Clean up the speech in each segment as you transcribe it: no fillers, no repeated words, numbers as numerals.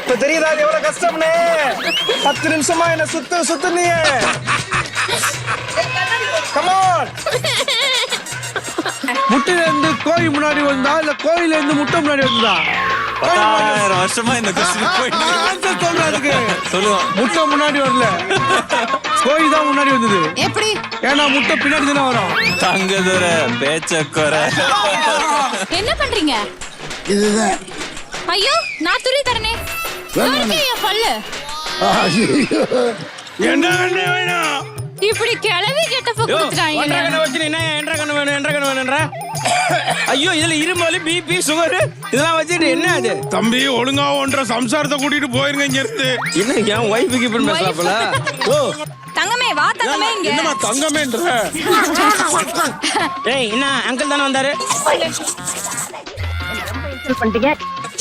இப்ப தெரியுதா எவ்வளவு கஷ்டம்னு? 10 நிமிஷமா என்ன சுத்து நீ. Come on. முட்டையில இருந்து கோழி முன்னாடி வந்தா இல்ல கோழில இருந்து முட்டை முன்னாடி வந்தா? 10,000 வருஷமா இந்த ஆன்சர் சொல்றதுக்கு சொல்லுவோம். முட்டை முன்னாடி வரல, கோழி தான் முன்னாடி வந்தது. எப்படி? ஏன்னா முட்டை பின்னாடி தானே வரும். தங்கதுரை பேச்சக்கொரை. என்ன பண்றீங்க? இதுதான். ஐயோ நான் துரி தரனே. பல்லு என்ன வேணும்? இப்படி கிளவி கெட்ட போக்குறாங்க. ஐயோ இதுல இருமல், பிபி, சுகர் இதெல்லாம் வச்சுட்டு என்ன அது? தம்பி ஒழுங்கா ஒன்ற சம்சாரத்தை கூட்டிட்டு போயிருங்க இங்க இருந்து. என்ன என் ஒய்ஃபுக்கு இப்படி பேசலாம்ல? ஓ தங்கமே வா தங்கமே இங்க. என்னமா தங்கமேன்ற? ஏய் என்ன அங்கிள் தானே வந்தாரு?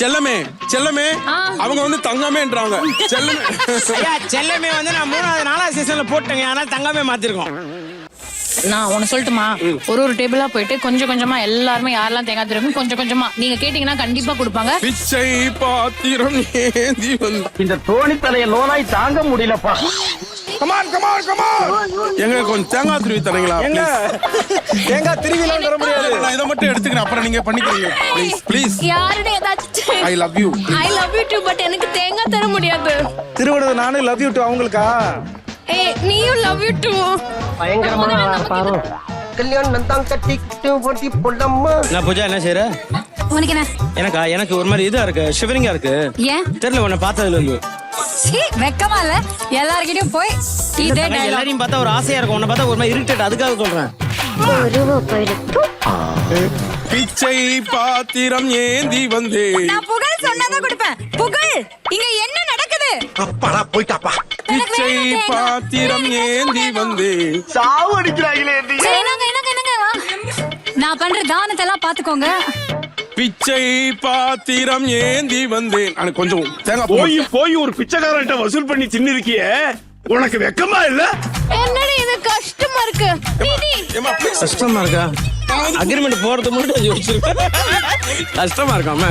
செல்லமே செல்லமே அவங்க வந்து தங்கமேன்றாங்க. செல்லமே ஐயா செல்லமே வந்து நான் 3வது 4வது சீசன்ல போட்டேங்க, அதனால தங்கமே மாத்திருக்கோம். நான் ஒன்னு சொல்லட்டுமா? ஒரு டேபிளா போயிட்டு கொஞ்சம் கொஞ்சமா எல்லாருமே யாரெல்லாம் தேங்காய் திரும்பி கொஞ்சம் கொஞ்சமா நீங்க கேட்டீங்கன்னா கண்டிப்பா கொடுப்பாங்க. பிச்சை பாத்திரம் ஏந்தி வந்து இந்த தோணி தலைய நோனாய் தாங்க முடியலப்பா. கமான் எங்க கொஞ்சம் தேங்காய் திருவி தரீங்களா? எங்க தேங்காய் திருவிலாம் தர முடியாது. நான் இதை மட்டும் எடுத்துக்கிறேன், அப்புறம் நீங்க பண்ணிக்கிறீங்க. ப்ளீஸ் யாருனே ஏதாச்சும் I love you to but எனக்கு தேங்காய் தர முடியாது. திருவிடது நானே லவ் யூ டு அவங்களுக்கா? ஏய் நீயும் லவ் யூ டு. பயங்கரமான பாரு. கல்யாணம் நந்தான் கட்டிட்டு போட்டி பொள்ளம்மா. நான் பூஜா என்ன செய்யற? உனக்கு என்ன? எனக்கு ஒரு மாதிரி இதா இருக்கு, ஷிவரிங்கா இருக்கு. ஏன் தெரியல, உன்னை பார்த்ததுல இருந்து. சீ வெக்கமா இல்ல? எல்லார்கிட்டயும் போய் இதே டயலாக். எல்லாரையும் பார்த்தா ஒரு ஆசையா இருக்கும், உன்னை பார்த்தா ஒரு மாதிரி இரிட்டேட், அதுக்காக சொல்றேன். பிச்சை பாத்திரம் ஏந்தி வந்து நான் புகழ் சொன்னதான் கொடுப்பேன். புகழ் இங்க என்ன நடக்குது? அப்பாடா போய்ட்டாப்பா. பிச்சை பாத்திரம் ஏந்தி வந்து சாவு அடிக்கிறாங்களே. சரி என்னங்க வா. நான் பண்ற தானத்தை எல்லாம் பாத்துக்கோங்க. பிச்சை பாத்திரம் ஏந்தி வந்தேன். எனக்கு கொஞ்சம் தேங்காய் போய் ஒரு பிச்சைக்காரன்ட்ட வசூல் பண்ணி தின்னிருக்கியே, உனக்கு வெக்கமா இல்ல? என்னடி இது கஷ்டமா இருக்கு. கஷ்டமா இருக்கா? அக்ரிமெண்ட் போறது மட்டும் யோசிச்சிருக்கேன். கஷ்டமா இருக்காம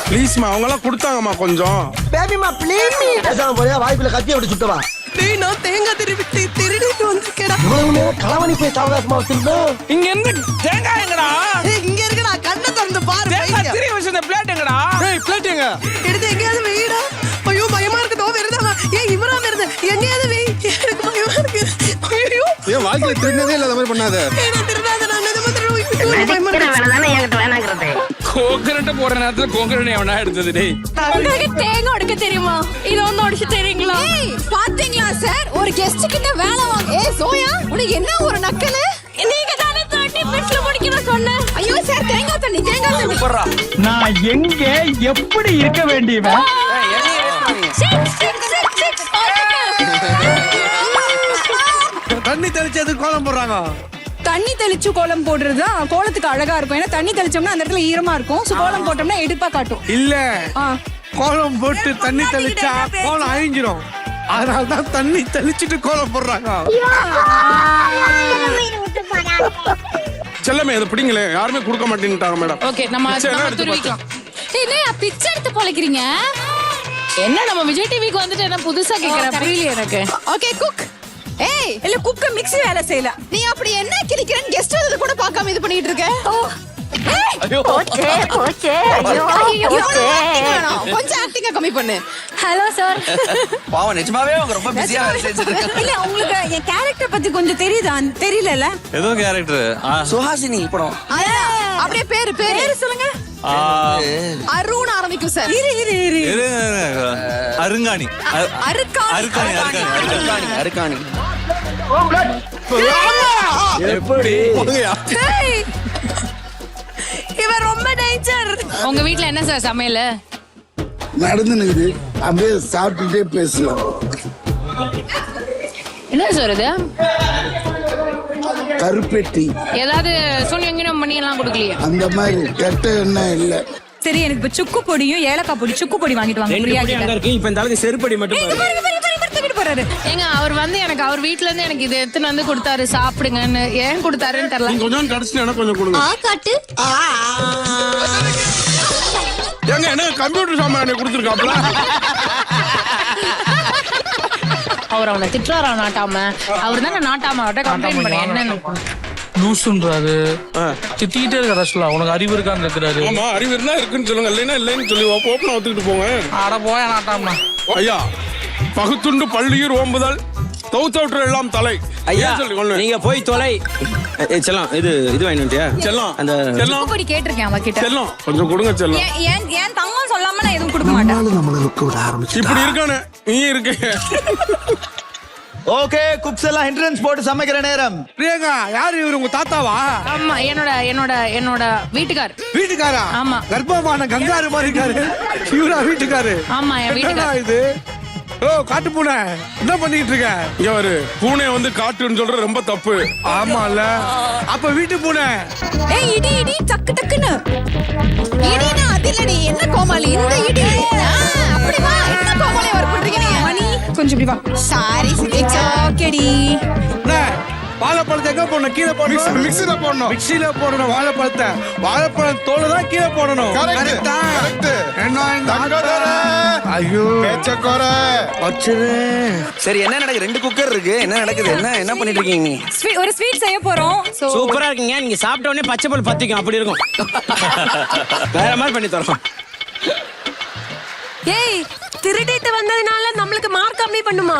ப்ளீஸ்மா, அவங்க எல்லாம் கொடுத்தாங்கம்மா கொஞ்சம். பேபிமா ப்ளீஸ் மீ. பேசாம போறியா? வாய்ப்புல கத்தி அப்படி சுத்தவா. டேய் நான் தேங்காய் திருடிட்டு வந்திருக்கேடா. களவணி போய் சாவகாசமா வச்சிருந்தோம். இங்க இருந்து தேங்காய் எங்கடா? இங்க இருக்குடா, கண்ணை திறந்து பாரு. தேங்காய் திரி வச்சிருந்த பிளேட் எங்கடா? ஏய் பிளேட் எங்க? எடுத்து எங்கேயாவது வெயிடா. ஐயோ பயமா இருக்கு. தோ வருதா? ஏய் இவரா வருது. எங்கேயாவது வெய். எனக்கு பயமா இருக்கு. ஐயோ ஏன் வாழ்க்கையில திருநதே இல்ல, அந்த மாதிரி பண்ணாத. நான் திருடாத. நான் நிஜமா கோகனட்ட போற நேரத்துல கோகனட் எவனா எடுத்தது டேய்? உங்களுக்கு தேங்காய் உடைக்க தெரியுமா? இது ஒண்ணு உடைச்சு தெரியுங்களா? பாத்தீங்களா சார், ஒரு கெஸ்ட் கிட்ட வேலை வாங்க. ஏய் சோயா உனக்கு என்ன ஒரு நக்கலு? நீங்க தானே 30 மினிட்ஸ்ல முடிக்கணும் சொன்ன. ஐயோ சார் தேங்காய் தண்ணி போடுறா. நான் எங்க எப்படி இருக்க வேண்டியவன்? தண்ணி தெளிச்சது கோலம் போடுறாங்க. தண்ணி தெளிச்சு கோலம் போடுறதுதான் கோலத்துக்கு அழகா இருக்கும். ஏன்னா தண்ணி தெளிச்சோம்னா அந்த இடத்துல ஈரமா இருக்கும். கோலம் போட்டோம்னா எடுப்பா காட்டும். இல்ல, கோலம் போட்டு தண்ணி தெளிச்சா கோலம் அழிஞ்சிரும். அதனாலதான் தண்ணி தெளிச்சிட்டு கோலம் போடுறாங்க. செல்லமே இதை பிடிங்களே, யாருமே கொடுக்க மாட்டேன்ட்டாங்க மேடம். ஓகே நம்ம துருவிக்கலாம். என்ன பிச்சை எடுத்து பொழைக்கிறீங்க? என்ன நம்ம விஜய் டிவிக்கு வந்துட்டு என்ன புதுசா கேக்குறேன், புரியல எனக்கு. Okay cook. ஏய் இல்ல குக்க மிக்ஸி வேலை செய்யல. நீ அப்படி என்ன கிரிக்கிறேன்னு கெஸ்ட் வந்து கூட பார்க்காம இது பண்ணிட்டு இருக்க. கொஞ்சம் ஆக்டிங்க கம்மி பண்ணு. Hello sir. பாவம் நிஜமாவே அவங்க ரொம்ப பிஸியா வேலை செஞ்சுட்டு இருக்காங்க. இல்ல உங்களுக்கு என் கேரக்டர் பத்தி கொஞ்சம் தெரியுதா? தெரியலல. ஏதோ கேரக்டர் சுஹாசினி படம். அப்படியே பேரு சொல்லுங்க. அருண் ஆரம்பிக்கும் சார். இரு அருங்காணி. அருக்காணி. எப்படி இவன் ரொம்ப டேஞ்சர். உங்க வீட்ல என்ன சார் சமையல் நடந்துனுக்குது? அப்படியே சாப்பிட்டுட்டே பேசலாம். என்ன சார் இது? கருப்பெட்டி ஏதாவது சூன்யம் பண்ணி எல்லாம் கொடுக்கலையா? அந்த மாதிரி கெட்ட எண்ணம் இல்ல. சரி எனக்கு இப்ப சுக்கு பொடியும் ஏலக்காய் பொடி சுக்கு பொடி வாங்கிட்டு வாங்க. பிரியா கிட்ட இப்ப இந்த ஆளுக்கு செருப்படி மட்டும் போறாரு. ஏங்க அவர் வந்து எனக்கு அவர் வீட்ல இருந்து எனக்கு இது எடுத்துன்னு வந்து கொடுத்தாரு, சாப்பிடுங்கன்னு. ஏன் கொடுத்தாருன்னு தெரியல. கொஞ்சம் கடைசி எனக்கு கொஞ்சம் கொடுங்க. காட்டு. ஏங்க என்ன கம்ப்யூட்டர் சாமான் கொடுத்துருக்காப்ல? அவர் அவனை திட்டுறாரா நாட்டாம, அவர் தானே நாட்டாம அவர்கிட்ட கம்ப்ளைண்ட் பண்ண என்னன்னு. லூசுன்றாரு, திட்டிக்கிட்டே இருக்க ரஷ்லா, உனக்கு அறிவு இருக்கான்னு கேக்குறாரு. ஆமா, அறிவு இருந்தா இருக்குன்னு சொல்லுங்க, இல்லைன்னா இல்லைன்னு சொல்லி ஓப்பனா ஒத்துக்கிட்டு போங்க. அட போய நாட்டாமா. ஐயா, பகுத்துண்டு பள்ளியூர் ஓம்புதல் தௌத்தவுற்று எல்லாம் தலை. ஐயா ஏன் சொல்லி ஒண்ணு? நீங்க போய் தொலை. செல்லம் இது வாங்கிட்டியா? செல்லம், அந்த செல்லம், இப்படி கேட்டிருக்கேன் அவகிட்ட. செல்லம், கொஞ்சம் கொடுங்க செல்லம். ஏன் தங்கம் சொல்லாம நான் எதுவும் கொடுக்க மாட்டேன். நம்மளுக்கு விட ஆரம்பிச்சு இப்படி இருக்கானே நீ இருக்க. ஓகே, குக்ஸ் எல்லாம் என்ட்ரன்ஸ் போட்டு சமைக்கிற நேரம். பிரியங்கா, யாரு இவரு? உங்க தாத்தாவா? ஆமா, என்னோட வீட்டுக்கார். வீட்டுக்காரா? ஆமா. கர்ப்பமான கங்காரு மாதிரி இருக்காரு. இவரா வீட்டுக்காரு? ஆமா, என் என்னடா வீட்டுக்கார். இது? ஓ, காட்டு பூனை, என்ன பண்ணிட்டு இருக்க? இங்க வரு, பூனை வந்து காட்டுன்னு சொல்ற ரொம்ப தப்பு. ஆமால, அப்ப வீட்டு பூனை. ஏய், இடி டக்கு டக்குன்னு. இடினா அது இல்லடி, என்ன கோமாளி இந்த இடி. அப்படி வா, என்ன கோமாளி வர பண்றீங்க நீங்க? மணி கொஞ்சம் இப்படி வா. சாரி, இட்ஸ் ஓகேடி. வாழைப்பழத்தை எங்க போடணும்? கீழே போடணும். மிக்ஸில போடணும். மிக்ஸில போடணும் வாழைப்பழத்தை. வாழைப்பழம் தோலை தான் கீழே போடணும். Correct. Correct ஆ? Correct. என்ன இந்த தங்கதர. ஐயோ, பேச்சக்கோர. வச்சுரு. சரி, என்ன நடக்குது? 2 குக்கர் இருக்கு, என்ன நடக்குது? என்ன பண்ணிட்டு இருக்கீங்க நீ? ஒரு ஸ்வீட் செய்ய போறோம். சூப்பரா இருக்கீங்க. நீங்க சாப்பிட்ட உடனே பச்சை பால் பத்திக்கும், அப்படி இருக்கும். வேற மாதிரி பண்ணி தரோம். ஏய், திருடிட்டு வந்ததுனால நம்மளுக்கு மார்க் கம்மி பண்ணுமா?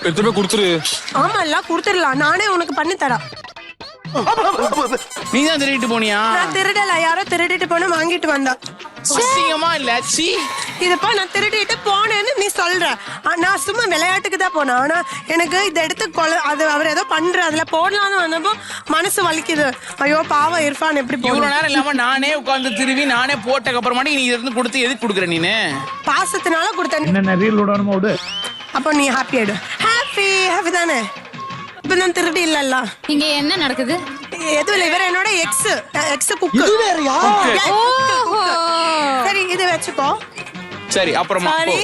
எத்தனை கொடுத்துரு. ஆமா, எல்லாம் கொடுத்துடலாம். நானே உனக்கு பண்ணி தரேன். நீ தான் திருடிட்டு போனியா? நான் திருடல, யாரோ திருடிட்டு போன வாங்கிட்டு வந்தா. அசிங்கமா இல்ல? சி, இதப்பா நான் திருடிட்டு போனேன்னு நீ சொல்ற. நான் சும்மா விளையாட்டுக்கு தான் போனேன். ஆனா எனக்கு இதை எடுத்து அது அவர் ஏதோ பண்ற, அதுல போடலான்னு வந்தப்போ மனசு வலிக்குது. ஐயோ பாவம் இர்ஃபான் எப்படி இவ்வளவு போன. நேரம் இல்லாம நானே உட்கார்ந்து திருவி நானே போட்டதுக்கு அப்புறமா நீ இருந்து கொடுத்து எதுக்கு கொடுக்குற நீனு? பாசத்தினால கொடுத்தேன். அப்போ நீ ஹாப்பி ஆயிடு. ஹாப்பி தானே? இப்ப நான் திருடி இல்லல்ல. இங்க என்ன நடக்குது? எதுவும் இல்லை, இவர் என்னோட எக்ஸ் குக்கு. சரி, இது வச்சுக்கோ. சரி, அப்புறமா சாரி.